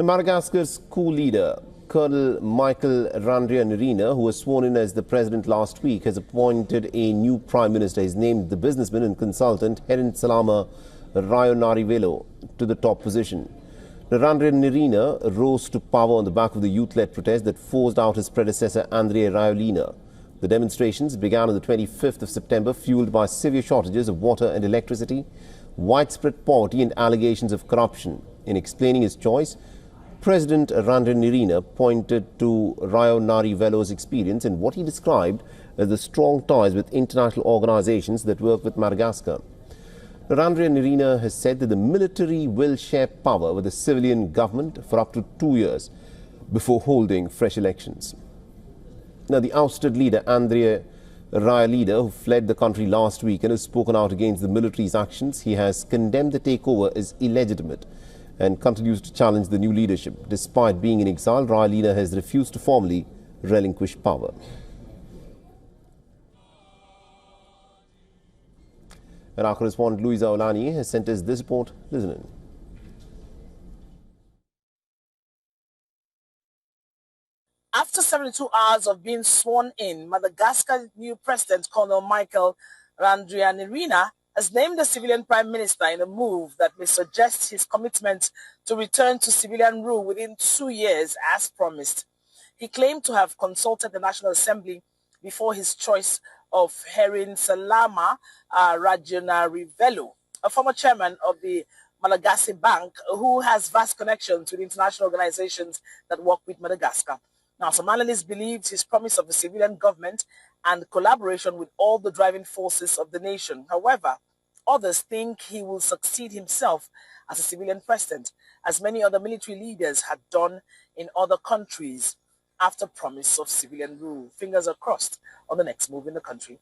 The Madagascar's coup leader, Colonel Michael Rajaonarivelo, who was sworn in as the president last week, has appointed a new prime minister. He's named the businessman and consultant Herintsalama Rajaonarivelo to the top position. Rajaonarivelo rose to power on the back of the youth-led protest that forced out his predecessor Andrei Rajoelina. The demonstrations began on the 25th of September, fueled by severe shortages of water and electricity, widespread poverty and allegations of corruption. In explaining his choice, President Rajaonarivelo pointed to Rajaonarivelo's experience and what he described as the strong ties with international organizations that work with Madagascar. Rajaonarivelo has said that the military will share power with the civilian government for up to 2 years before holding fresh elections. Now, the ousted leader, Andrei Rajoelina, who fled the country last week and has spoken out against the military's actions, he has condemned the takeover as illegitimate and continues to challenge the new leadership. Despite being in exile, Rajoelina has refused to formally relinquish power. And our correspondent Louisa Olani has sent us this report. Listen in. After 72 hours of being sworn in, Madagascar's new president, Colonel Michael Rajaonarivelo, has named the civilian prime minister in a move that may suggest his commitment to return to civilian rule within 2 years as promised. He claimed to have consulted the National Assembly before his choice of Herintsalama Rajaonarivelo, a former chairman of the Madagascar Bank who has vast connections with international organizations that work with Madagascar. Now, some analysts believed his promise of a civilian government and collaboration with all the driving forces of the nation. However, others think he will succeed himself as a civilian president, as many other military leaders had done in other countries after promise of civilian rule. Fingers are crossed on the next move in the country.